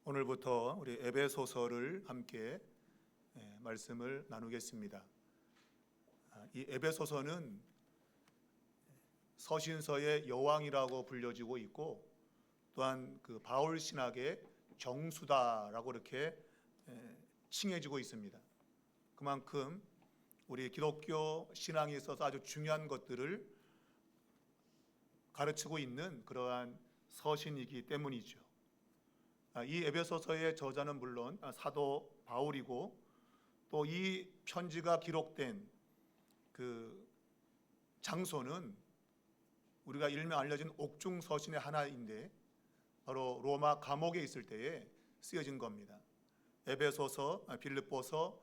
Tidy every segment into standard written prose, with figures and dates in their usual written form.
오늘부터 우리 에베소서를 함께 말씀을 나누겠습니다. 이 에베소서는 서신서의 여왕이라고 불려지고 있고, 또한 그 바울 신학의 정수다라고 이렇게 칭해지고 있습니다. 그만큼 우리 기독교 신앙에 있어서 아주 중요한 것들을 가르치고 있는 그러한 서신이기 때문이죠. 이 에베소서의 저자는 물론 사도 바울이고, 또 이 편지가 기록된 그 장소는 우리가 일명 알려진 옥중 서신의 하나인데, 바로 로마 감옥에 있을 때에 쓰여진 겁니다. 에베소서, 빌립보서,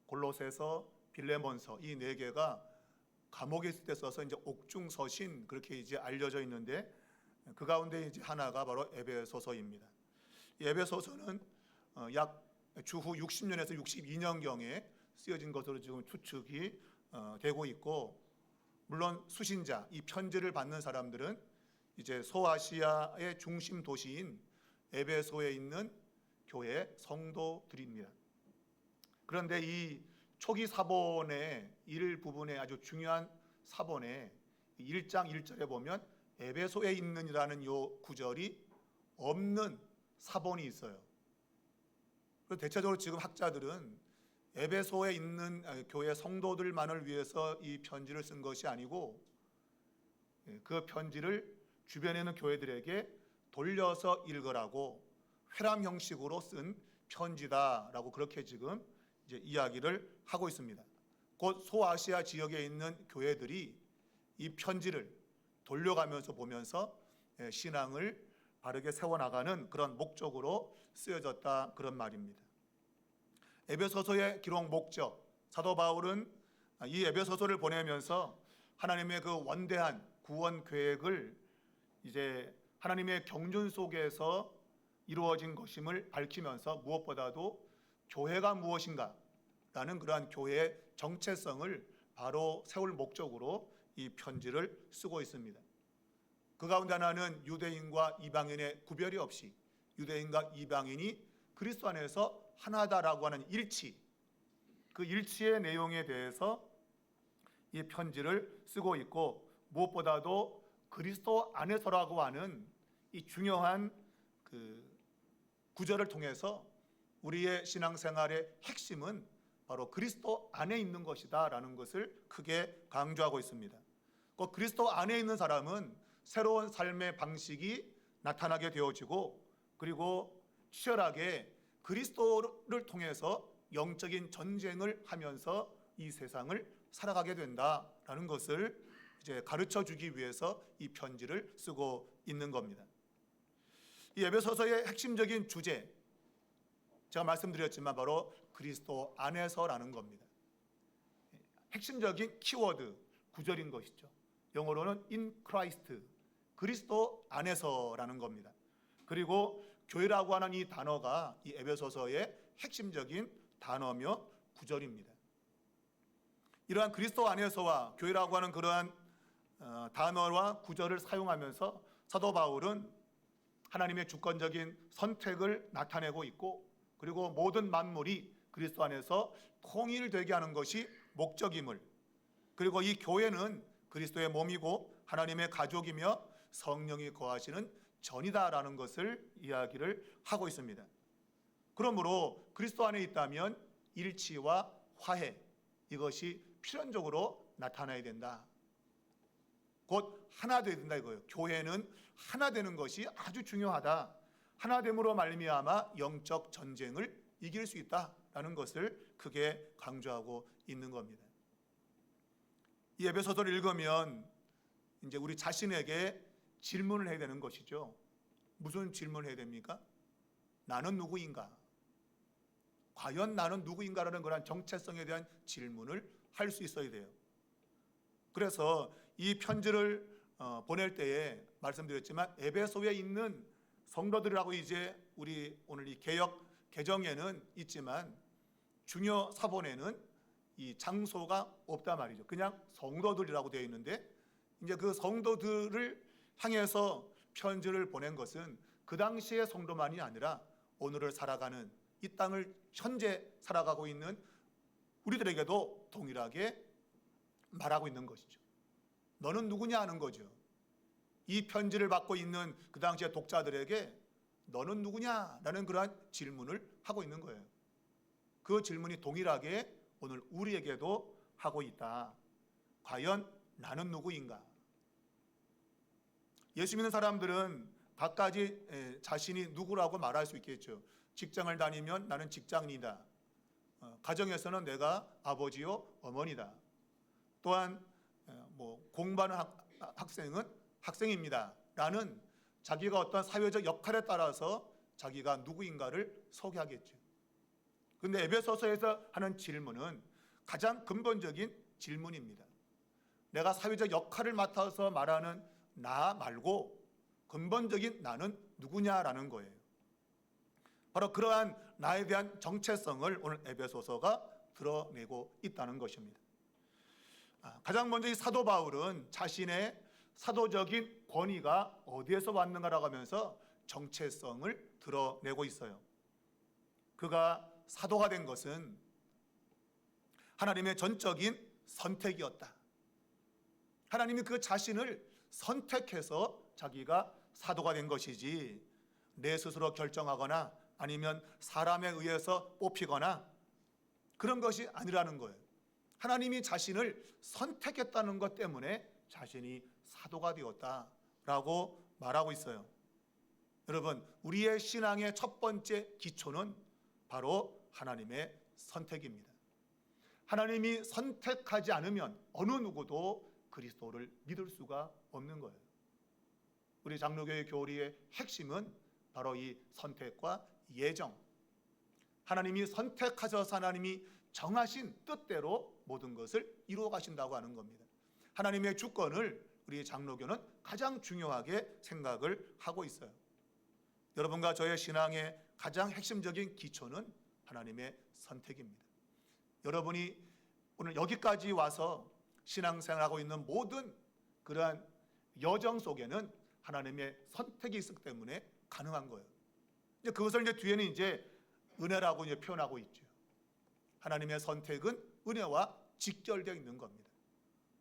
골로새서, 빌레몬서 이 네 개가 감옥에 있을 때 써서 이제 옥중 서신 그렇게 이제 알려져 있는데, 그 가운데 이제 하나가 바로 에베소서입니다. 이 에베소서는 약 주후 60년에서 62년경에 쓰여진 것으로 지금 추측이 되고 있고, 물론 수신자, 이 편지를 받는 사람들은 이제 소아시아의 중심 도시인 에베소에 있는 교회 성도들입니다. 그런데 이 초기 사본의 일부분의 아주 중요한 사본의 1장 1절에 보면 에베소에 있는이라는 요 구절이 없는 사본이 있어요. 그래서 대체적으로 지금 학자들은 에베소에 있는 교회 성도들만을 위해서 이 편지를 쓴 것이 아니고, 그 편지를 주변에 있는 교회들에게 돌려서 읽으라고 회람 형식으로 쓴 편지다라고 그렇게 지금 이제 이야기를 하고 있습니다. 곧 소아시아 지역에 있는 교회들이 이 편지를 돌려가면서 보면서 신앙을 바르게 세워나가는 그런 목적으로 쓰여졌다, 그런 말입니다. 에베소서의 기록 목적, 사도 바울은 이 에베소서를 보내면서 하나님의 그 원대한 구원 계획을 이제 하나님의 경륜 속에서 이루어진 것임을 밝히면서, 무엇보다도 교회가 무엇인가 라는 그러한 교회의 정체성을 바로 세울 목적으로 이 편지를 쓰고 있습니다. 그 가운데 하나는 유대인과 이방인의 구별이 없이 유대인과 이방인이 그리스도 안에서 하나다라고 하는 일치, 그 일치의 내용에 대해서 이 편지를 쓰고 있고, 무엇보다도 그리스도 안에서라고 하는 이 중요한 그 구절을 통해서 우리의 신앙생활의 핵심은 바로 그리스도 안에 있는 것이다 라는 것을 크게 강조하고 있습니다. 그 그리스도 안에 있는 사람은 새로운 삶의 방식이 나타나게 되어지고, 그리고 치열하게 그리스도를 통해서 영적인 전쟁을 하면서 이 세상을 살아가게 된다라는 것을 이제 가르쳐 주기 위해서 이 편지를 쓰고 있는 겁니다. 이 에베소서의 핵심적인 주제, 제가 말씀드렸지만 바로 그리스도 안에서라는 겁니다. 핵심적인 키워드 구절인 것이죠. 영어로는 in Christ, 그리스도 안에서라는 겁니다. 그리고 교회라고 하는 이 단어가 이 에베소서의 핵심적인 단어며 구절입니다. 이러한 그리스도 안에서와 교회라고 하는 그러한 단어와 구절을 사용하면서 사도 바울은 하나님의 주권적인 선택을 나타내고 있고, 그리고 모든 만물이 그리스도 안에서 통일되게 하는 것이 목적임을, 그리고 이 교회는 그리스도의 몸이고 하나님의 가족이며 성령이 거하시는 전이다라는 것을 이야기를 하고 있습니다. 그러므로 그리스도 안에 있다면 일치와 화해, 이것이 필연적으로 나타나야 된다. 곧 하나 되어야 된다 이거예요. 교회는 하나 되는 것이 아주 중요하다. 하나됨으로 말미암아 영적 전쟁을 이길 수 있다라는 것을 크게 강조하고 있는 겁니다. 이 에베소서를 읽으면 이제 우리 자신에게 질문을 해야 되는 것이죠. 무슨 질문을 해야 됩니까? 나는 누구인가? 과연 나는 누구인가라는 그런 정체성에 대한 질문을 할 수 있어야 돼요. 그래서 이 편지를 보낼 때에 말씀드렸지만 에베소에 있는 성도들이라고 이제 우리 오늘 이 개역 개정에는 있지만, 중요 사본에는 이 장소가 없단 말이죠. 그냥 성도들이라고 되어 있는데, 이제 그 성도들을 향해서 편지를 보낸 것은 그 당시의 성도만이 아니라 오늘을 살아가는, 이 땅을 현재 살아가고 있는 우리들에게도 동일하게 말하고 있는 것이죠. 너는 누구냐 하는 거죠. 이 편지를 받고 있는 그 당시의 독자들에게 너는 누구냐라는 그러한 질문을 하고 있는 거예요. 그 질문이 동일하게 오늘 우리에게도 하고 있다. 과연 나는 누구인가? 예수 믿는 사람들은 각가지 자신이 누구라고 말할 수 있겠죠. 직장을 다니면 나는 직장인이다. 가정에서는 내가 아버지요 어머니다. 또한 공부하는 학생은 학생입니다. 라는 자기가 어떤 사회적 역할에 따라서 자기가 누구인가를 소개하겠죠. 그런데 에베소서에서 하는 질문은 가장 근본적인 질문입니다. 내가 사회적 역할을 맡아서 말하는 나 말고 근본적인 나는 누구냐라는 거예요. 바로 그러한 나에 대한 정체성을 오늘 에베소서가 드러내고 있다는 것입니다. 가장 먼저 이 사도 바울은 자신의 사도적인 권위가 어디에서 왔는가라고 하면서 정체성을 드러내고 있어요. 그가 사도가 된 것은 하나님의 전적인 선택이었다. 하나님이 그 자신을 선택해서 자기가 사도가 된 것이지 내 스스로 결정하거나 아니면 사람에 의해서 뽑히거나 그런 것이 아니라는 거예요. 하나님이 자신을 선택했다는 것 때문에 자신이 사도가 되었다라고 말하고 있어요. 여러분, 우리의 신앙의 첫 번째 기초는 바로 하나님의 선택입니다. 하나님이 선택하지 않으면 어느 누구도 그리스도를 믿을 수가 없는 거예요. 우리 장로교회 교리의 핵심은 바로 이 선택과 예정. 하나님이 선택하셔서 하나님이 정하신 뜻대로 모든 것을 이루어 가신다고 하는 겁니다. 하나님의 주권을 우리 장로교는 가장 중요하게 생각을 하고 있어요. 여러분과 저의 신앙의 가장 핵심적인 기초는 하나님의 선택입니다. 여러분이 오늘 여기까지 와서 신앙생활하고 있는 모든 그러한 여정 속에는 하나님의 선택이 있기 때문에 가능한 거예요. 이제 그것을 뒤에는 이제 은혜라고 표현하고 있죠. 하나님의 선택은 은혜와 직결되어 있는 겁니다.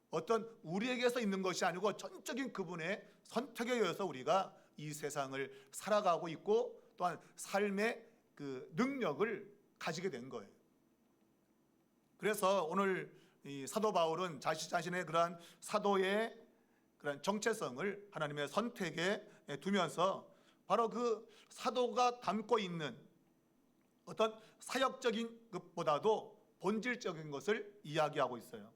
어떤 우리에게서 있는 것이 아니고 전적인 그분의 선택에 의해서 우리가 이 세상을 살아가고 있고 또한 삶의 그 능력을 가지게 된 거예요. 그래서 오늘 이 사도 바울은 자신의 그러한 사도의 그런 정체성을 하나님의 선택에 두면서 바로 그 사도가 담고 있는 어떤 사역적인 것보다도 본질적인 것을 이야기하고 있어요.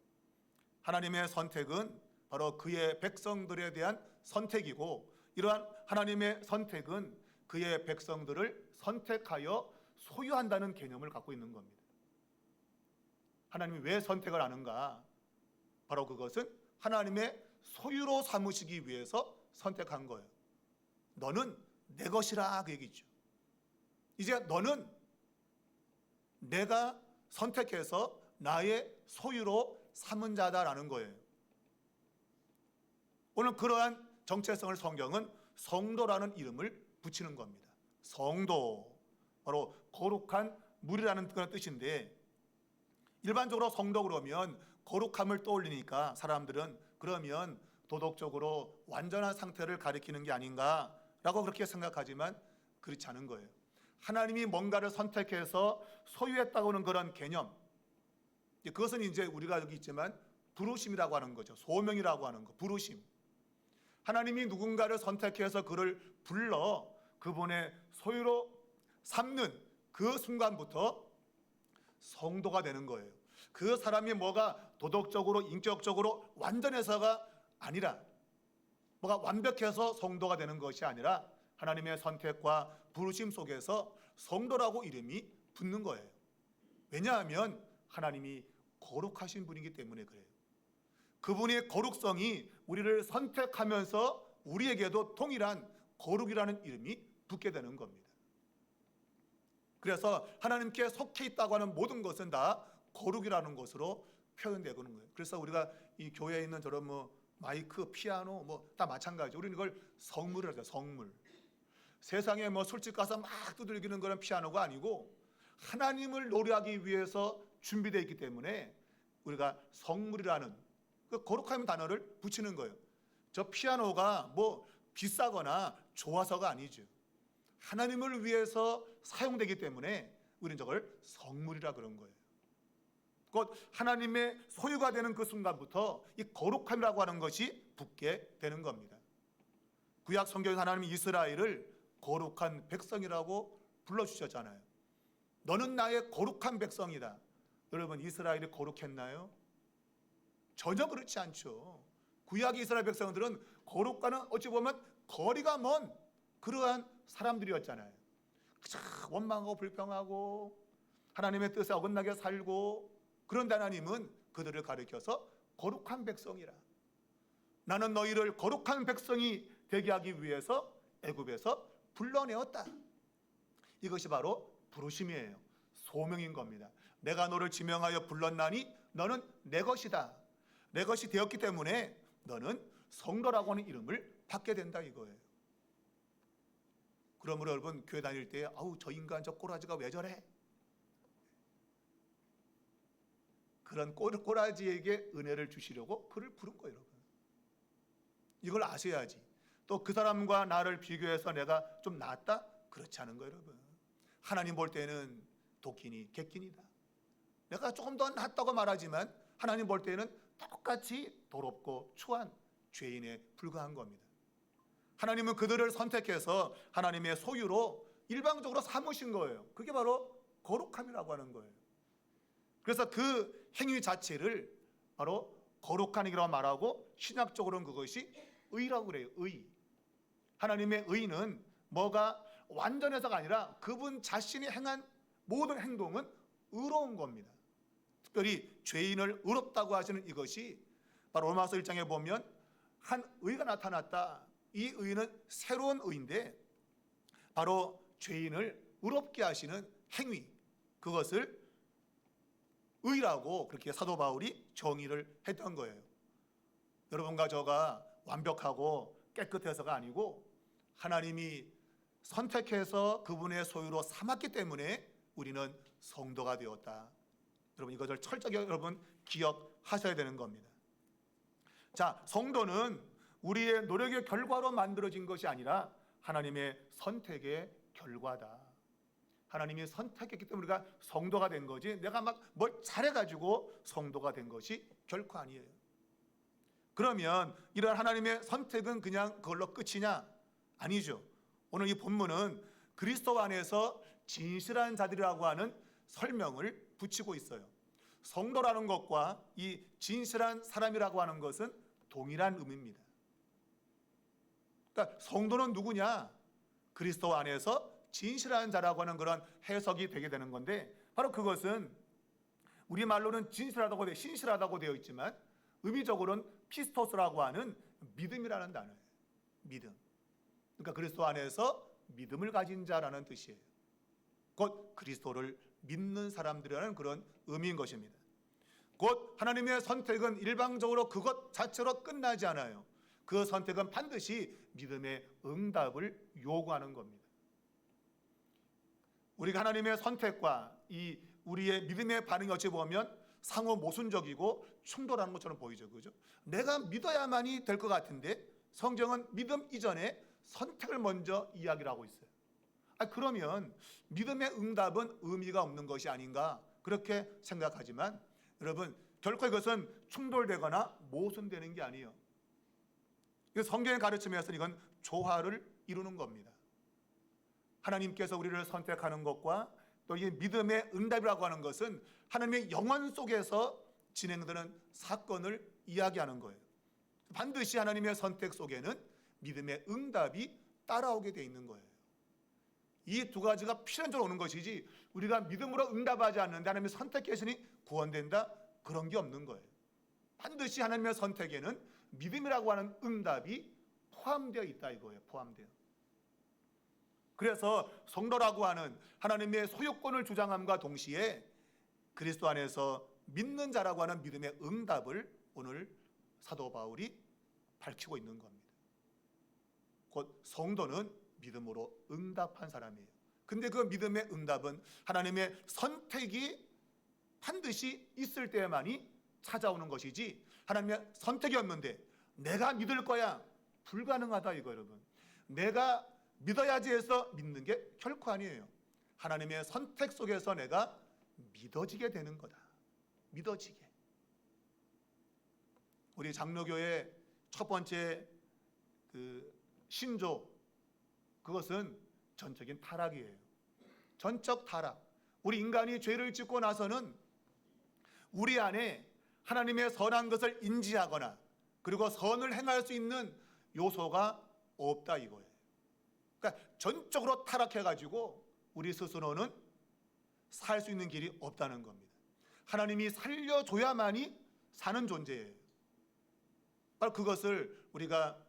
하나님의 선택은 바로 그의 백성들에 대한 선택이고 이러한 하나님의 선택은 그의 백성들을 선택하여 소유한다는 개념을 갖고 있는 겁니다. 하나님이 왜 선택을 하는가? 바로 그것은 하나님의 소유로 삼으시기 위해서 선택한 거예요. 너는 내 것이라 그 얘기죠. 이제 너는 내가 선택해서 나의 소유로 삼은 자다라는 거예요. 오늘 그러한 정체성을 성경은 성도라는 이름을 붙이는 겁니다. 성도, 바로 거룩한 무리라는 그런 뜻인데 일반적으로 성도 그러면 거룩함을 떠올리니까 사람들은 그러면 도덕적으로 완전한 상태를 가리키는 게 아닌가라고 그렇게 생각하지만 그렇지 않은 거예요. 하나님이 뭔가를 선택해서 소유했다고 하는 그런 개념, 그것은 이제 우리가 여기 있지만 부르심이라고 하는 거죠. 소명이라고 하는 거, 부르심. 하나님이 누군가를 선택해서 그를 불러 그분의 소유로 삼는 그 순간부터 성도가 되는 거예요. 그 사람이 뭐가 도덕적으로 인격적으로 완전해서가 아니라 뭐가 완벽해서 성도가 되는 것이 아니라 하나님의 선택과 부르심 속에서 성도라고 이름이 붙는 거예요. 왜냐하면 하나님이 거룩하신 분이기 때문에 그래요. 그분의 거룩성이 우리를 선택하면서 우리에게도 동일한 거룩이라는 이름이 붙게 되는 겁니다. 그래서 하나님께 속해 있다고 하는 모든 것은 다 거룩이라는 것으로 표현되는 거예요. 그래서 우리가 이 교회에 있는 저런 마이크, 피아노 다 마찬가지. 우리는 이걸 성물이라고 해요. 성물. 세상에 뭐 술집 가서 막 두들기는 그런 피아노가 아니고 하나님을 노래하기 위해서 준비되어 있기 때문에 우리가 성물이라는 그 거룩한 단어를 붙이는 거예요. 저 피아노가 뭐 비싸거나 좋아서가 아니죠. 하나님을 위해서 사용되기 때문에 우리는 저걸 성물이라 그런 거예요. 곧 하나님의 소유가 되는 그 순간부터 이 거룩함이라고 하는 것이 붙게 되는 겁니다. 구약 성경에서 하나님이 이스라엘을 거룩한 백성이라고 불러주셨잖아요. 너는 나의 거룩한 백성이다. 여러분, 이스라엘이 거룩했나요? 전혀 그렇지 않죠. 구약의 이스라엘 백성들은 거룩과는 어찌 보면 거리가 먼 그러한 사람들이었잖아요. 원망하고 불평하고 하나님의 뜻에 어긋나게 살고, 그런데 하나님은 그들을 가리켜서 거룩한 백성이라, 나는 너희를 거룩한 백성이 되게 하기 위해서 애굽에서 불러내었다. 이것이 바로 부르심이에요. 소명인 겁니다. 내가 너를 지명하여 불렀나니 너는 내 것이다. 내 것이 되었기 때문에 너는 성도라고 하는 이름을 받게 된다 이거예요. 그러므로 여러분, 교회 다닐 때 아우 저 인간 저 꼬라지가 왜 저래? 그런 꼬라지에게 은혜를 주시려고 그를 부른 거예요. 여러분, 이걸 아셔야지. 또 그 사람과 나를 비교해서 내가 좀 낫다? 그렇지 않은 거예요. 여러분, 하나님 볼 때는 도끼니 객기니다. 내가 조금 더 낫다고 말하지만 하나님 볼 때는 똑같이 더럽고 추한 죄인에 불과한 겁니다. 하나님은 그들을 선택해서 하나님의 소유로 일방적으로 삼으신 거예요. 그게 바로 거룩함이라고 하는 거예요. 그래서 그 행위 자체를 바로 거룩한 행위라고 말하고, 신학적으로는 그것이 의라고 그래요. 의. 하나님의 의는 뭐가 완전해서가 아니라 그분 자신이 행한 모든 행동은 의로운 겁니다. 특별히 죄인을 의롭다고 하시는 이것이 바로 로마서 1장에 보면 한 의가 나타났다. 이 의는 새로운 의인데 바로 죄인을 의롭게 하시는 행위, 그것을 의라고 그렇게 사도 바울이 정의를 했던 거예요. 여러분과 저가 완벽하고 깨끗해서가 아니고 하나님이 선택해서 그분의 소유로 삼았기 때문에 우리는 성도가 되었다. 여러분, 이것을 철저히 여러분 기억하셔야 되는 겁니다. 자, 성도는 우리의 노력의 결과로 만들어진 것이 아니라 하나님의 선택의 결과다. 하나님이 선택했기 때문에 우리가 성도가 된 거지, 내가 막 뭘 잘해가지고 성도가 된 것이 결코 아니에요. 그러면 이런 하나님의 선택은 그냥 그걸로 끝이냐? 아니죠. 오늘 이 본문은 그리스도 안에서 진실한 자들이라고 하는 설명을 붙이고 있어요. 성도라는 것과 이 진실한 사람이라고 하는 것은 동일한 의미입니다. 그러니까 성도는 누구냐? 그리스도 안에서 진실한 자라고 하는 그런 해석이 되게 되는 건데, 바로 그것은 우리말로는 진실하다고 신실하다고 되어 있지만 의미적으로는 피스토스라고 하는 믿음이라는 단어예요. 믿음. 그러니까 그리스도 안에서 믿음을 가진 자라는 뜻이에요. 곧 그리스도를 믿는 사람들이라는 그런 의미인 것입니다. 곧 하나님의 선택은 일방적으로 그것 자체로 끝나지 않아요. 그 선택은 반드시 믿음의 응답을 요구하는 겁니다. 우리가 하나님의 선택과 이 우리의 믿음의 반응이 어찌 보면 상호 모순적이고 충돌하는 것처럼 보이죠. 그죠? 내가 믿어야만이 될 것 같은데 성경은 믿음 이전에 선택을 먼저 이야기를 하고 있어요. 그러면 믿음의 응답은 의미가 없는 것이 아닌가, 그렇게 생각하지만 여러분, 결코 이것은 충돌되거나 모순되는 게 아니에요. 성경의 가르침에서는 이건 조화를 이루는 겁니다. 하나님께서 우리를 선택하는 것과 또 이 믿음의 응답이라고 하는 것은 하나님의 영원 속에서 진행되는 사건을 이야기하는 거예요. 반드시 하나님의 선택 속에는 믿음의 응답이 따라오게 돼 있는 거예요. 이 두 가지가 필연적으로 오는 것이지, 우리가 믿음으로 응답하지 않는데 하나님의 선택했으니 구원된다, 그런 게 없는 거예요. 반드시 하나님의 선택에는 믿음이라고 하는 응답이 포함되어 있다 이거예요. 포함되어. 그래서 성도라고 하는 하나님의 소유권을 주장함과 동시에 그리스도 안에서 믿는 자라고 하는 믿음의 응답을 오늘 사도 바울이 밝히고 있는 겁니다. 곧 성도는 믿음으로 응답한 사람이에요. 근데 그 믿음의 응답은 하나님의 선택이 반드시 있을 때만이 찾아오는 것이지, 하나님의 선택이 없는데 내가 믿을 거야, 불가능하다 이거 여러분. 내가 믿어야지 해서 믿는 게 결코 아니에요. 하나님의 선택 속에서 내가 믿어지게 되는 거다. 믿어지게. 우리 장로교의 첫 번째 신조, 그것은 전적인 타락이에요. 전적 타락. 우리 인간이 죄를 짓고 나서는 우리 안에 하나님의 선한 것을 인지하거나 그리고 선을 행할 수 있는 요소가 없다 이거예요. 그러니까 전적으로 타락해가지고 우리 스스로는 살 수 있는 길이 없다는 겁니다. 하나님이 살려줘야만이 사는 존재예요. 바로 그것을 우리가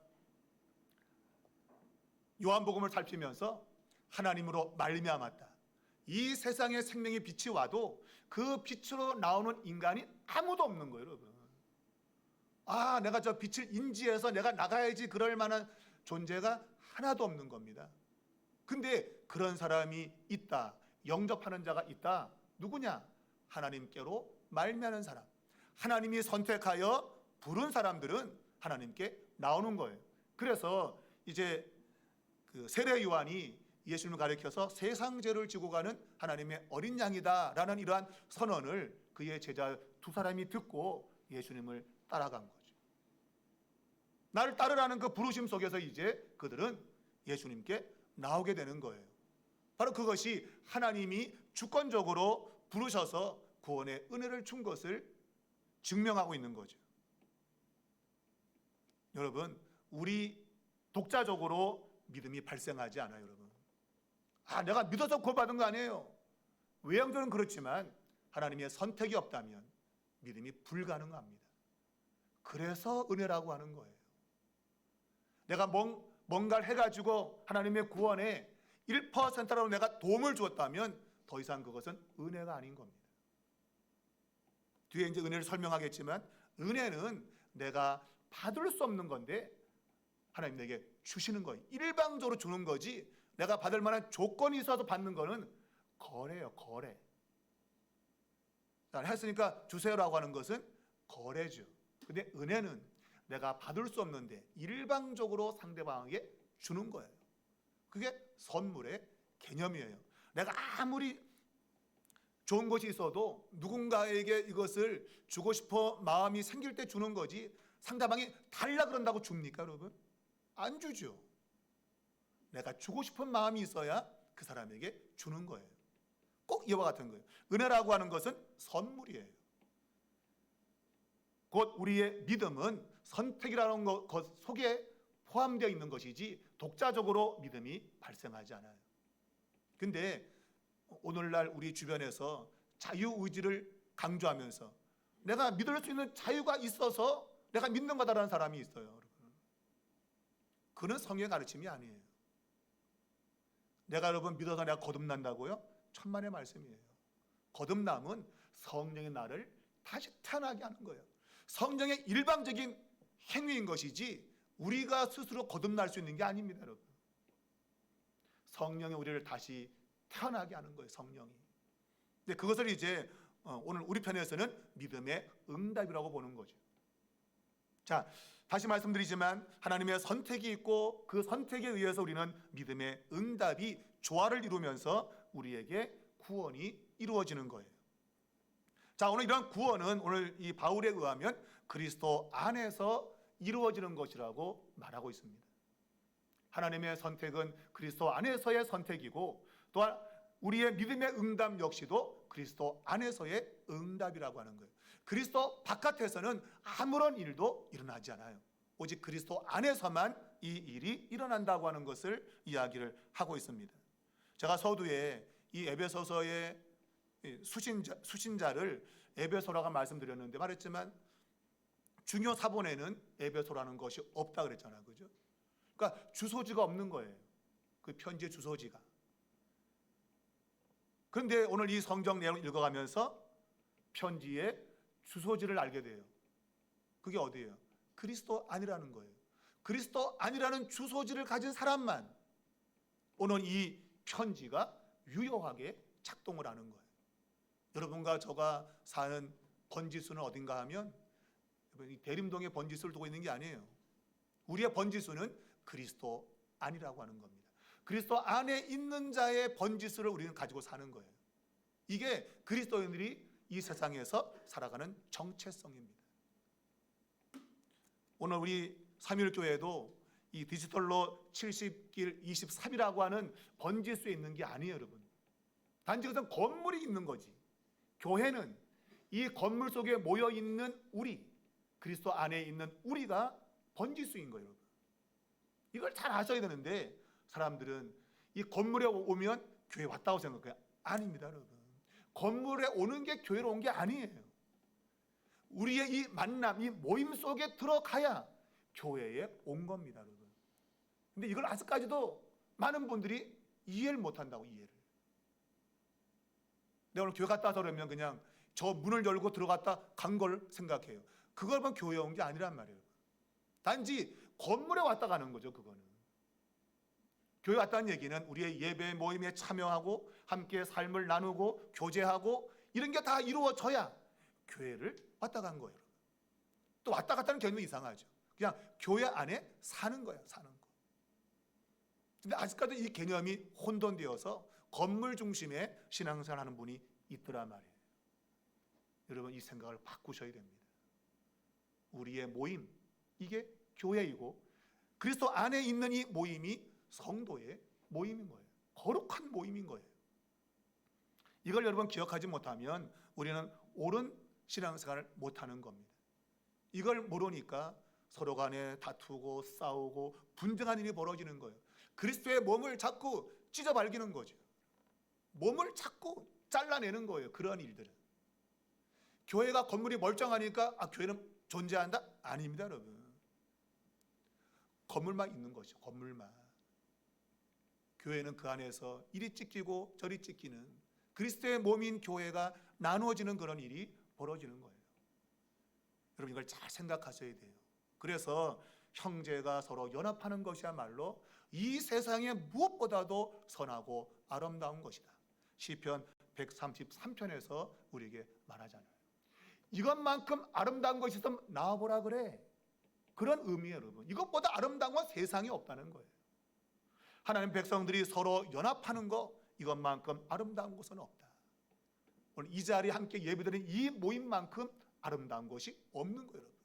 요한복음을 살피면서 하나님으로 말미암았다. 이 세상에 생명의 빛이 와도 그 빛으로 나오는 인간이 아무도 없는 거예요, 여러분. 내가 저 빛을 인지해서 내가 나가야지 그럴 만한 존재가 하나도 없는 겁니다. 근데 그런 사람이 있다. 영접하는 자가 있다. 누구냐? 하나님께로 말미암는 사람. 하나님이 선택하여 부른 사람들은 하나님께 나오는 거예요. 그래서 이제 그 세례 요한이 예수님을 가리켜서 세상 죄를 지고 가는 하나님의 어린 양이다라는 이러한 선언을 그의 제자 두 사람이 듣고 예수님을 따라간 거죠. 나를 따르라는 그 부르심 속에서 이제 그들은 예수님께 나오게 되는 거예요. 바로 그것이 하나님이 주권적으로 부르셔서 구원의 은혜를 준 것을 증명하고 있는 거죠. 여러분, 우리 독자적으로 믿음이 발생하지 않아요, 여러분. 내가 믿어서 구원받은 거 아니에요. 외형적으로는 그렇지만 하나님의 선택이 없다면 믿음이 불가능합니다. 그래서 은혜라고 하는 거예요. 내가 뭔가를 해가지고 하나님의 구원에 1%라도 내가 도움을 주었다면 더 이상 그것은 은혜가 아닌 겁니다. 뒤에 이제 은혜를 설명하겠지만, 은혜는 내가 받을 수 없는 건데 하나님 내게 주시는 거예요. 일방적으로 주는 거지, 내가 받을 만한 조건이 있어서 받는 거는 거래예요, 거래. 했으니까 주세요라고 하는 것은 거래죠. 근데 은혜는 내가 받을 수 없는데 일방적으로 상대방에게 주는 거예요. 그게 선물의 개념이에요. 내가 아무리 좋은 것이 있어도 누군가에게 이것을 주고 싶어 마음이 생길 때 주는 거지, 상대방이 달라 그런다고 줍니까, 여러분? 안 주죠. 내가 주고 싶은 마음이 있어야 그 사람에게 주는 거예요. 꼭 이와 같은 거예요. 은혜라고 하는 것은 선물이에요. 곧 우리의 믿음은 선택이라는 것 속에 포함되어 있는 것이지 독자적으로 믿음이 발생하지 않아요. 근데 오늘날 우리 주변에서 자유의지를 강조하면서 내가 믿을 수 있는 자유가 있어서 내가 믿는 거다라는 사람이 있어요, 여러분. 그는 성경의 가르침이 아니에요. 내가 여러분 믿어서 내가 거듭난다고요? 천만의 말씀이에요. 거듭남은 성령의 나를 다시 태어나게 하는 거예요. 성령의 일방적인 행위인 것이지 우리가 스스로 거듭날 수 있는 게 아닙니다, 여러분. 성령이 우리를 다시 태어나게 하는 거예요, 성령이. 근데 그것을 이제 오늘 우리 편에서는 믿음의 응답이라고 보는 거죠. 자, 다시 말씀드리지만 하나님의 선택이 있고 그 선택에 의해서 우리는 믿음의 응답이 조화를 이루면서 우리에게 구원이 이루어지는 거예요. 자, 오늘 이런 구원은 오늘 이 바울에 의하면 그리스도 안에서 이루어지는 것이라고 말하고 있습니다. 하나님의 선택은 그리스도 안에서의 선택이고, 또한 우리의 믿음의 응답 역시도 그리스도 안에서의 응답이라고 하는 거예요. 그리스도 바깥에서는 아무런 일도 일어나지 않아요. 오직 그리스도 안에서만 이 일이 일어난다고 하는 것을 이야기를 하고 있습니다. 제가 서두에 이 에베소서의 수신자를 에베소라고 말씀드렸는데 말했지만 중요 사본에는 에베소라는 것이 없다 그랬잖아요, 그죠? 그러니까 주소지가 없는 거예요, 그 편지의 주소지가. 그런데 오늘 이 성경 내용을 읽어가면서 편지의 주소지를 알게 돼요. 그게 어디예요? 그리스도 안이라는 거예요. 그리스도 안이라는 주소지를 가진 사람만 오늘 이 편지가 유효하게 작동을 하는 거예요. 여러분과 저가 사는 번지수는 어딘가 하면 대림동에 번지수를 두고 있는 게 아니에요. 우리의 번지수는 그리스도 안이라고 하는 겁니다. 그리스도 안에 있는 자의 번지수를 우리는 가지고 사는 거예요. 이게 그리스도인들이 이 세상에서 살아가는 정체성입니다. 오늘 우리 삼일교회도 이 디지털로 70길 23이라고 하는 번지수에 있는 게 아니에요, 여러분. 단지 그것은 건물이 있는 거지. 교회는 이 건물 속에 모여 있는 우리, 그리스도 안에 있는 우리가 번지수인 거예요, 여러분. 이걸 잘 아셔야 되는데 사람들은 이 건물에 오면 교회 왔다고 생각해요. 아닙니다, 여러분. 건물에 오는 게 교회로 온 게 아니에요. 우리의 이 만남, 이 모임 속에 들어가야 교회에 온 겁니다, 여러분. 근데 이걸 아직까지도 많은 분들이 이해를 못한다고, 이해를. 내가 오늘 교회 갔다 와서 그러면 그냥 저 문을 열고 들어갔다 간 걸 생각해요. 그걸 보면 교회에 온 게 아니란 말이에요. 단지 건물에 왔다 가는 거죠, 그거는. 교회 왔다는 얘기는 우리의 예배 모임에 참여하고 함께 삶을 나누고 교제하고 이런 게 다 이루어져야 교회를 왔다 간 거예요. 또 왔다 갔다는 개념이 이상하죠. 그냥 교회 안에 사는 거예요, 사는 거. 근데 아직까지 이 개념이 혼돈되어서 건물 중심의 신앙생활 하는 분이 있더란 말이에요. 여러분, 이 생각을 바꾸셔야 됩니다. 우리의 모임, 이게 교회이고 그리스도 안에 있는 이 모임이 성도의 모임인 거예요. 거룩한 모임인 거예요. 이걸 여러분 기억하지 못하면 우리는 옳은 신앙생활을 못하는 겁니다. 이걸 모르니까 서로 간에 다투고 싸우고 분쟁한 일이 벌어지는 거예요. 그리스도의 몸을 자꾸 찢어발기는 거죠. 몸을 자꾸 잘라내는 거예요. 그런 일들은. 교회가 건물이 멀쩡하니까 교회는 존재한다? 아닙니다, 여러분. 건물만 있는 것이죠. 건물만. 교회는 그 안에서 이리 찢기고 저리 찢기는 그리스도의 몸인 교회가 나누어지는 그런 일이 벌어지는 거예요. 여러분, 이걸 잘 생각하셔야 돼요. 그래서 형제가 서로 연합하는 것이야말로 이 세상에 무엇보다도 선하고 아름다운 것이다. 시편 133편에서 우리에게 말하잖아요. 이것만큼 아름다운 것이 있으면 나와보라 그래. 그런 의미예요, 여러분. 이것보다 아름다운 건 세상에 없다는 거예요. 하나님 백성들이 서로 연합하는 거, 이것만큼 아름다운 것은 없다. 오늘 이 자리에 함께 예배드리는 이 모임만큼 아름다운 것이 없는 거예요, 여러분.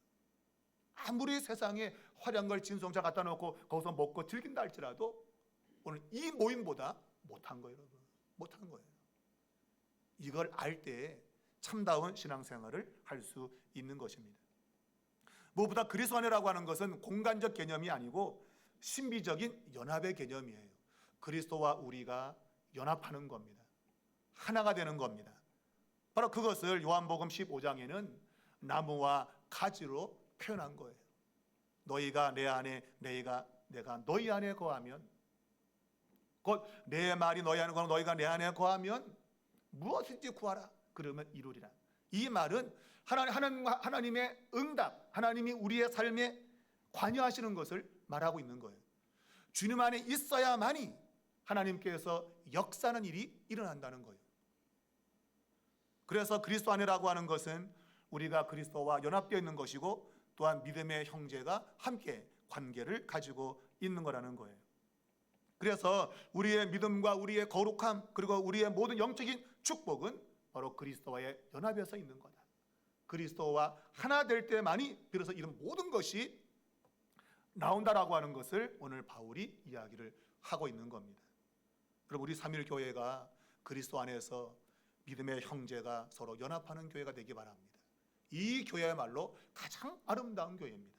아무리 세상에 화려한 걸 진성차 갖다 놓고 거기서 먹고 즐긴다 할지라도 오늘 이 모임보다 못한 거예요, 여러분. 못한 거예요. 이걸 알 때 참다운 신앙생활을 할 수 있는 것입니다. 무엇보다 그리스도 안이라고 하는 것은 공간적 개념이 아니고 신비적인 연합의 개념이에요. 그리스도와 우리가 연합하는 겁니다. 하나가 되는 겁니다. 바로 그것을 요한복음 15장에는 나무와 가지로 표현한 거예요. 너희가 내 안에, 내가 너희 안에 거하면, 곧 내 말이 너희 안에 거하고 너희가 내 안에 거하면 무엇인지 구하라. 그러면 이루리라. 이 말은 하나님의 응답, 하나님이 우리의 삶에 관여하시는 것을 말하고 있는 거예요. 주님 안에 있어야만이 하나님께서 역사하는 일이 일어난다는 거예요. 그래서 그리스도 안이라고 하는 것은 우리가 그리스도와 연합되어 있는 것이고 또한 믿음의 형제가 함께 관계를 가지고 있는 거라는 거예요. 그래서 우리의 믿음과 우리의 거룩함 그리고 우리의 모든 영적인 축복은 바로 그리스도와의 연합에서 있는 거다. 그리스도와 하나 될 때만이 비로소 이런 모든 것이 나온다라고 하는 것을 오늘 바울이 이야기를 하고 있는 겁니다. 그럼 우리 삼일교회가 그리스도 안에서 믿음의 형제가 서로 연합하는 교회가 되기 바랍니다. 이 교회야말로 가장 아름다운 교회입니다.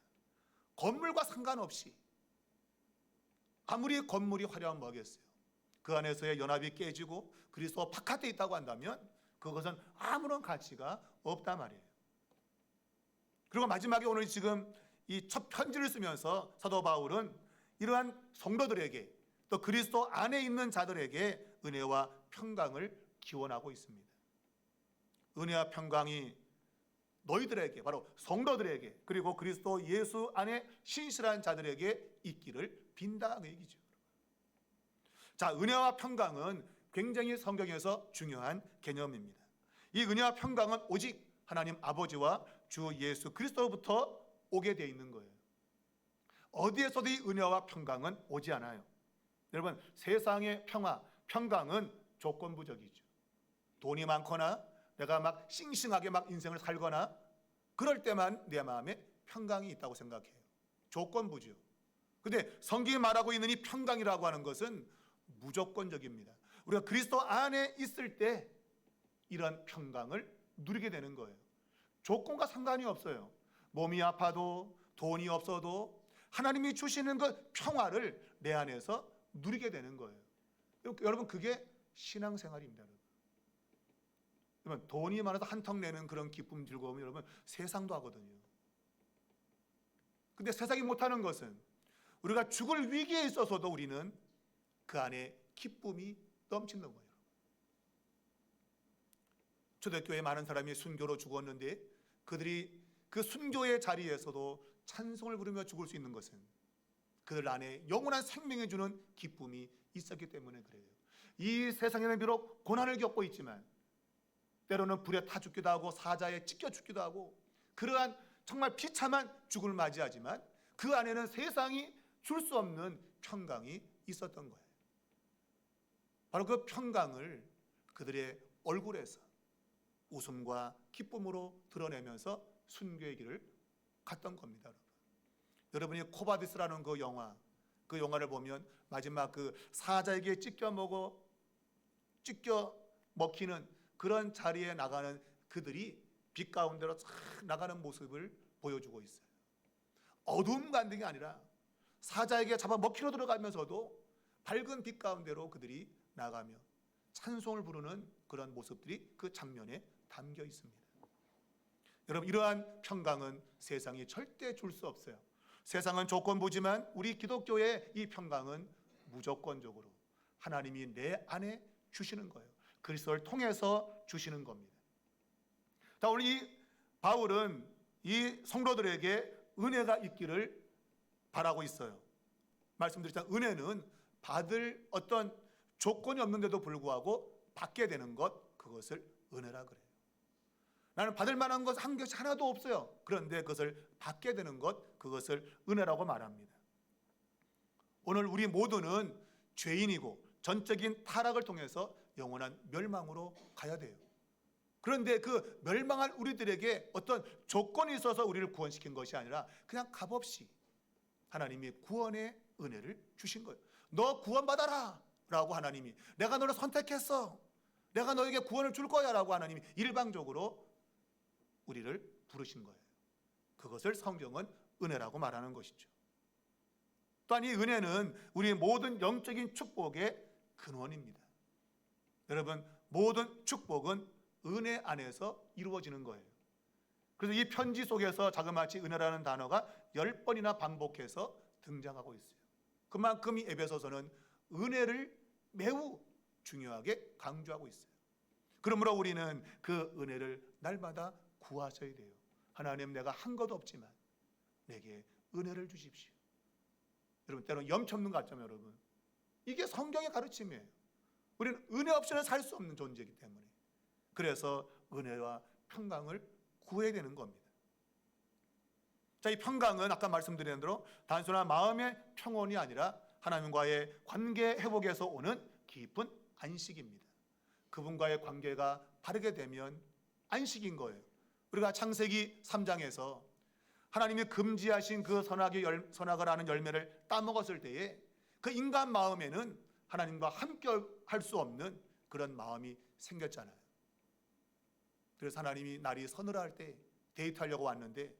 건물과 상관없이 아무리 건물이 화려하면 뭐겠어요? 그 안에서의 연합이 깨지고 그리스도 바깥에 있다고 한다면 그것은 아무런 가치가 없단 말이에요. 그리고 마지막에 오늘 지금 이 첫 편지를 쓰면서 사도 바울은 이러한 성도들에게 또 그리스도 안에 있는 자들에게 은혜와 평강을 기원하고 있습니다. 은혜와 평강이 너희들에게, 바로 성도들에게, 그리고 그리스도 예수 안에 신실한 자들에게 있기를 빈다 그 얘기죠. 자, 은혜와 평강은 굉장히 성경에서 중요한 개념입니다. 이 은혜와 평강은 오직 하나님 아버지와 주 예수 그리스도로부터 오게 되어 있는 거예요. 어디에서도 이 은혜와 평강은 오지 않아요. 여러분, 세상의 평화, 평강은 조건부적이죠. 돈이 많거나 내가 막 싱싱하게 막 인생을 살거나 그럴 때만 내 마음에 평강이 있다고 생각해요. 조건부죠. 근데 성경이 말하고 있는 이 평강이라고 하는 것은 무조건적입니다. 우리가 그리스도 안에 있을 때 이런 평강을 누리게 되는 거예요. 조건과 상관이 없어요. 몸이 아파도 돈이 없어도 하나님이 주시는 그 평화를 내 안에서 누리게 되는 거예요. 여러분, 그게 신앙생활입니다. 여러분, 돈이 많아서 한턱 내는 그런 기쁨, 즐거움이 여러분 세상도 하거든요. 근데 세상이 못하는 것은 우리가 죽을 위기에 있어서도 우리는 그 안에 기쁨이 넘치는 거예요. 초대교회에 많은 사람이 순교로 죽었는데 그들이 그 순교의 자리에서도 찬송을 부르며 죽을 수 있는 것은 그들 안에 영원한 생명을 주는 기쁨이 있었기 때문에 그래요. 이 세상에는 비록 고난을 겪고 있지만 때로는 불에 타 죽기도 하고 사자에 찢겨 죽기도 하고 그러한 정말 비참한 죽음을 맞이하지만 그 안에는 세상이 줄 수 없는 평강이 있었던 거예요. 바로 그 평강을 그들의 얼굴에서 웃음과 기쁨으로 드러내면서 순교의 길을 갔던 겁니다. 여러분이 코바디스라는 그 영화를 보면 마지막 그 사자에게 찢겨 먹히는 그런 자리에 나가는 그들이 빛 가운데로 쫙 나가는 모습을 보여주고 있어요. 어두움 가운데가 아니라 사자에게 잡아 먹히러 들어가면서도 밝은 빛 가운데로 그들이 나가며 찬송을 부르는 그런 모습들이 그 장면에 담겨 있습니다. 여러분, 이러한 평강은 세상이 절대 줄 수 없어요. 세상은 조건부지만 우리 기독교의 이 평강은 무조건적으로 하나님이 내 안에 주시는 거예요. 그리스도를 통해서 주시는 겁니다. 자, 오늘 이 바울은 이 성도들에게 은혜가 있기를 바라고 있어요. 말씀드렸지만 은혜는 받을 어떤 조건이 없는데도 불구하고 받게 되는 것, 그것을 은혜라 그래요. 나는 받을 만한 것 한 것이 하나도 없어요. 그런데 그것을 받게 되는 것, 그것을 은혜라고 말합니다. 오늘 우리 모두는 죄인이고 전적인 타락을 통해서 영원한 멸망으로 가야 돼요. 그런데 그 멸망할 우리들에게 어떤 조건이 있어서 우리를 구원시킨 것이 아니라 그냥 값없이 하나님이 구원의 은혜를 주신 거예요. 너 구원받아라 라고 하나님이, 내가 너를 선택했어, 내가 너에게 구원을 줄 거야 라고 하나님이 일방적으로 우리를 부르신 거예요. 그것을 성경은 은혜라고 말하는 것이죠. 또한 이 은혜는 우리 모든 영적인 축복의 근원입니다. 여러분, 모든 축복은 은혜 안에서 이루어지는 거예요. 그래서 이 편지 속에서 자그마치 은혜라는 단어가 10번이나 반복해서 등장하고 있어요. 그만큼 이 에베소서는 은혜를 매우 중요하게 강조하고 있어요. 그러므로 우리는 그 은혜를 날마다 구하셔야 돼요. 하나님, 내가 한 것도 없지만 내게 은혜를 주십시오. 여러분, 때로는 염치없는 것 같죠, 여러분? 이게 성경의 가르침이에요. 우리는 은혜 없이는 살 수 없는 존재이기 때문에 그래서 은혜와 평강을 구해야 되는 겁니다. 자, 이 평강은 아까 말씀드린 대로 단순한 마음의 평온이 아니라 하나님과의 관계 회복에서 오는 깊은 안식입니다. 그분과의 관계가 바르게 되면 안식인 거예요. 우리가 창세기 3장에서 하나님이 금지하신 그 선악을 아는 열매를 따먹었을 때에 그 인간 마음에는 하나님과 함께 할 수 없는 그런 마음이 생겼잖아요. 그래서 하나님이 날이 서늘할 때 데이트하려고 왔는데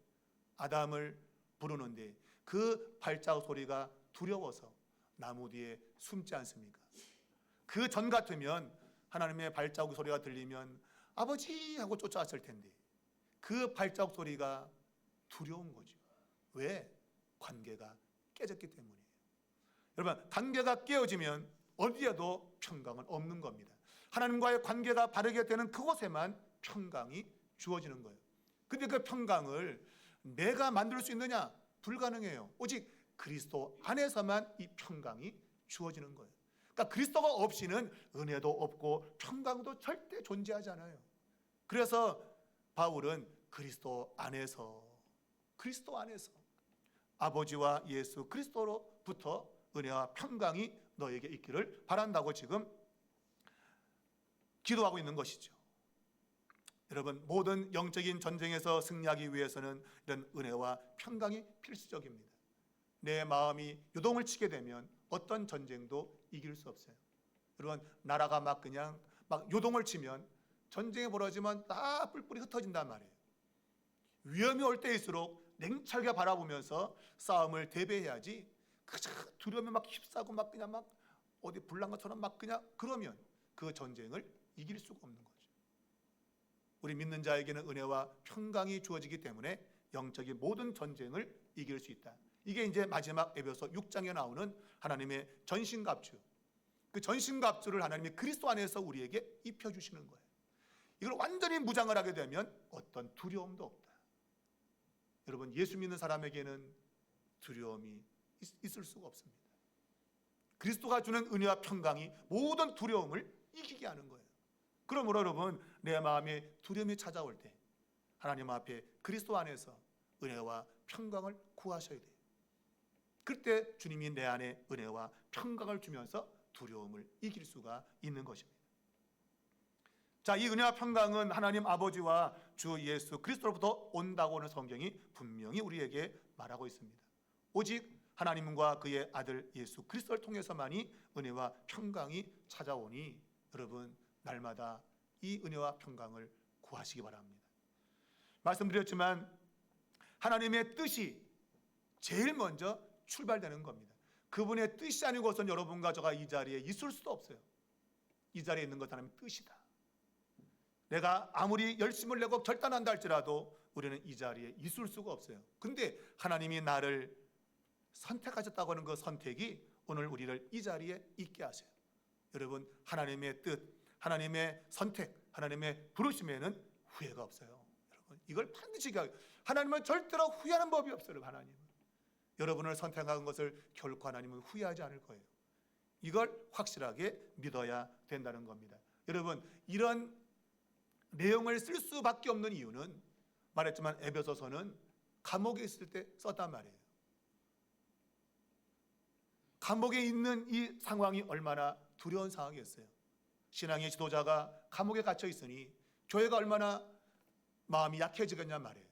아담을 부르는데 그 발자국 소리가 두려워서 나무 뒤에 숨지 않습니까? 그 전 같으면 하나님의 발자국 소리가 들리면 아버지 하고 쫓아왔을 텐데 그 발자국 소리가 두려운 거죠. 왜? 관계가 깨졌기 때문이에요. 여러분, 관계가 깨어지면 어디에도 평강은 없는 겁니다. 하나님과의 관계가 바르게 되는 그곳에만 평강이 주어지는 거예요. 근데 그 평강을 내가 만들 수 있느냐? 불가능해요. 오직 그리스도 안에서만 이 평강이 주어지는 거예요. 그러니까 그리스도가 없이는 은혜도 없고 평강도 절대 존재하지 않아요. 그래서 바울은 그리스도 안에서 아버지와 예수 그리스도로부터 은혜와 평강이 너에게 있기를 바란다고 지금 기도하고 있는 것이죠. 여러분, 모든 영적인 전쟁에서 승리하기 위해서는 이런 은혜와 평강이 필수적입니다. 내 마음이 요동을 치게 되면 어떤 전쟁도 이길 수 없어요. 여러분, 나라가 막 요동을 치면 전쟁이 벌어지면 다 뿔뿔이 흩어진단 말이에요. 위험이 올 때일수록 냉철하게 바라보면서 싸움을 대비해야지, 그저 두려움에 막 휩싸고 막 어디 불난 것처럼 그러면 그 전쟁을 이길 수가 없는 거죠. 우리 믿는 자에게는 은혜와 평강이 주어지기 때문에 영적인 모든 전쟁을 이길 수 있다. 이게 이제 마지막 에베소 6장에 나오는 하나님의 전신갑주. 그 전신갑주를 하나님이 그리스도 안에서 우리에게 입혀주시는 거예요. 이걸 완전히 무장을 하게 되면 어떤 두려움도 없다. 여러분, 예수 믿는 사람에게는 두려움이 있을 수가 없습니다. 그리스도가 주는 은혜와 평강이 모든 두려움을 이기게 하는 거예요. 그러므로 여러분, 내 마음에 두려움이 찾아올 때 하나님 앞에 그리스도 안에서 은혜와 평강을 구하셔야 돼요. 그때 주님이 내 안에 은혜와 평강을 주면서 두려움을 이길 수가 있는 것입니다. 자, 이 은혜와 평강은 하나님 아버지와 주 예수 그리스도로부터 온다고 하는 성경이 분명히 우리에게 말하고 있습니다. 오직 하나님과 그의 아들 예수 그리스도를 통해서만이 은혜와 평강이 찾아오니 여러분, 날마다 이 은혜와 평강을 구하시기 바랍니다. 말씀드렸지만 하나님의 뜻이 제일 먼저 출발되는 겁니다. 그분의 뜻이 아니고선 여러분과 저가 이 자리에 있을 수도 없어요. 이 자리에 있는 것 하나님의 뜻이다. 내가 아무리 열심을 내고 결단한다 할지라도 우리는 이 자리에 있을 수가 없어요. 근데 하나님이 나를 선택하셨다고 하는 그 선택이 오늘 우리를 이 자리에 있게 하세요. 여러분, 하나님의 뜻, 하나님의 선택, 하나님의 부르심에는 후회가 없어요. 여러분, 이걸 반드시 하나님은 절대로 후회하는 법이 없어요. 하나님은 여러분을 선택한 것을 결코 하나님은 후회하지 않을 거예요. 이걸 확실하게 믿어야 된다는 겁니다. 여러분, 이런 내용을 쓸 수밖에 없는 이유는 말했지만 에베소서는 감옥에 있을 때 썼단 말이에요. 감옥에 있는 이 상황이 얼마나 두려운 상황이었어요. 신앙의 지도자가 감옥에 갇혀 있으니 교회가 얼마나 마음이 약해지겠냔 말이에요.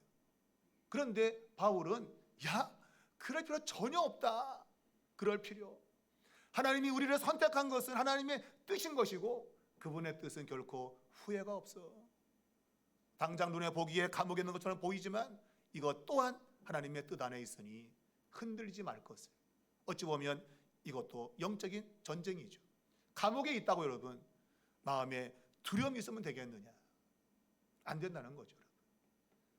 그런데 바울은 그럴 필요 전혀 없다. 그럴 필요. 하나님이 우리를 선택한 것은 하나님의 뜻인 것이고 그분의 뜻은 결코 후회가 없어. 당장 눈에 보기에 감옥에 있는 것처럼 보이지만 이것 또한 하나님의 뜻 안에 있으니 흔들리지 말 것을. 어찌 보면 이것도 영적인 전쟁이죠. 감옥에 있다고 여러분 마음에 두려움이 있으면 되겠느냐? 안 된다는 거죠.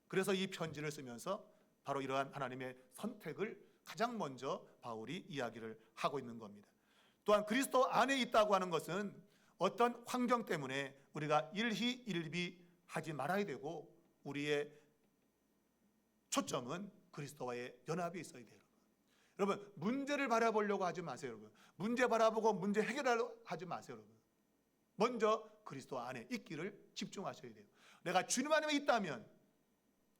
그래서 이 편지를 쓰면서 바로 이러한 하나님의 선택을 가장 먼저 바울이 이야기를 하고 있는 겁니다. 또한 그리스도 안에 있다고 하는 것은 어떤 환경 때문에 우리가 일희일비하지 말아야 되고 하지의 초점은 그리스도와의 연합이 있어야 돼요. 여러분, 문제를 바라보려고 하지 마세요. 여러분, 문제 바라보고 문제 해결하려고 하지 마세요. 여러분, 먼저 그리스도 안에 있기를 집중하셔야 돼요. 내가 주님 안에 있다면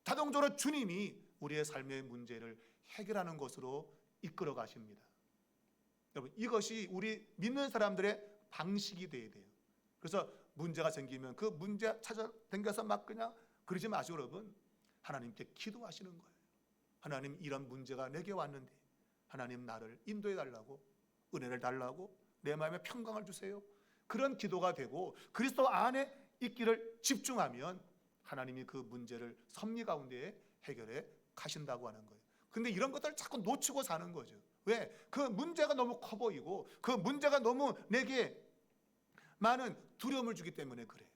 자동적으로 주님이 우리의 삶의 문제를 해결하는 것으로 이끌어 가십니다. 여러분, 이것이 우리 믿는 사람들의 방식이 돼야 돼요. 그래서 문제가 생기면 그 문제 찾아다녀서 막 그냥 그러지 마시고 여러분, 하나님께 기도하시는 거예요. 하나님, 이런 문제가 내게 왔는데 하나님 나를 인도해 달라고, 은혜를 달라고, 내 마음에 평강을 주세요. 그런 기도가 되고 그리스도 안에 있기를 집중하면 하나님이 그 문제를 섭리 가운데 해결해 가신다고 하는 거예요. 근데 이런 것들을 자꾸 놓치고 사는 거죠. 왜? 그 문제가 너무 커 보이고 그 문제가 너무 내게 많은 두려움을 주기 때문에 그래요.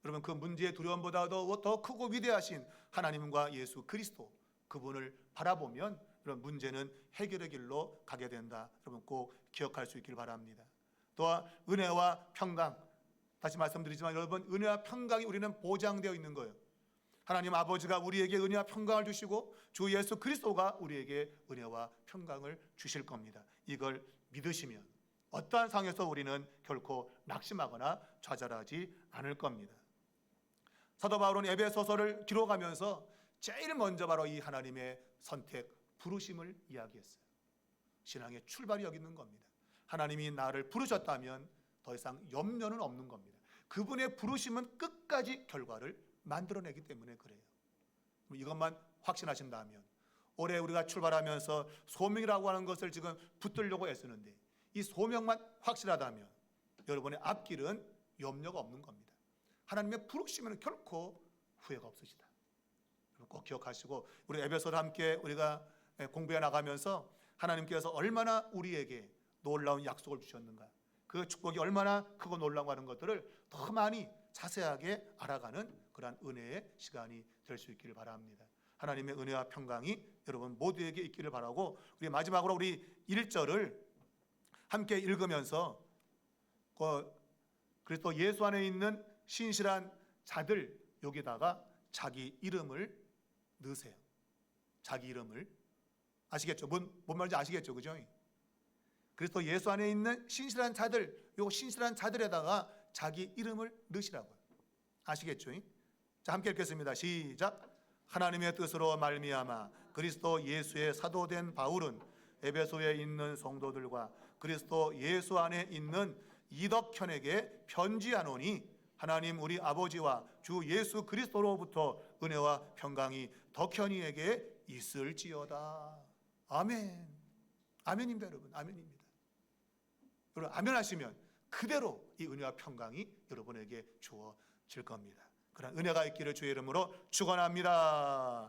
여러분, 그 문제의 두려움보다도 더 크고 위대하신 하나님과 예수 그리스도, 그분을 바라보면 그런 문제는 해결의 길로 가게 된다. 여러분 꼭 기억할 수 있길 바랍니다. 또한 은혜와 평강, 다시 말씀드리지만 여러분, 은혜와 평강이 우리는 보장되어 있는 거예요. 하나님 아버지가 우리에게 은혜와 평강을 주시고 주 예수 그리스도가 우리에게 은혜와 평강을 주실 겁니다. 이걸 믿으시면 어떠한 상황에서 우리는 결코 낙심하거나 좌절하지 않을 겁니다. 사도 바울은 에베소서를 기록하면서 제일 먼저 바로 이 하나님의 선택, 부르심을 이야기했어요. 신앙의 출발이 여기 있는 겁니다. 하나님이 나를 부르셨다면 더 이상 염려는 없는 겁니다. 그분의 부르심은 끝까지 결과를 만들어내기 때문에 그래요. 이것만 확신하신다면, 올해 우리가 출발하면서 소명이라고 하는 것을 지금 붙들려고 애쓰는데 이 소명만 확실하다면 여러분의 앞길은 염려가 없는 겁니다. 하나님의 부르심은 결코 후회가 없으시다. 꼭 기억하시고, 우리 에베소를 함께 우리가 공부해 나가면서 하나님께서 얼마나 우리에게 놀라운 약속을 주셨는가, 그 축복이 얼마나 크고 놀라운 하는 것들을 더 많이 자세하게 알아가는 그러한 은혜의 시간이 될 수 있기를 바랍니다. 하나님의 은혜와 평강이 여러분 모두에게 있기를 바라고, 우리 마지막으로 우리 1절을 함께 읽으면서 그리스도 예수 안에 있는 신실한 자들, 여기다가 자기 이름을 넣으세요. 자기 이름을. 아시겠죠? 뭔 말인지 아시겠죠? 그죠? 그리스도 예수 안에 있는 신실한 자들, 요 신실한 자들에다가 자기 이름을 넣으시라고요. 아시겠죠? 자, 함께 읽겠습니다. 시작. 하나님의 뜻으로 말미암아 그리스도 예수의 사도된 바울은 에베소에 있는 성도들과 그리스도 예수 안에 있는 이덕현에게 편지하노니, 하나님 우리 아버지와 주 예수 그리스도로부터 은혜와 평강이 덕현이에게 있을지어다. 아멘. 아멘입니다, 여러분. 아멘입니다. 여러분, 아멘 하시면 그대로 이 은혜와 평강이 여러분에게 주어질 겁니다. 그런 은혜가 있기를 주의 이름으로 축원합니다.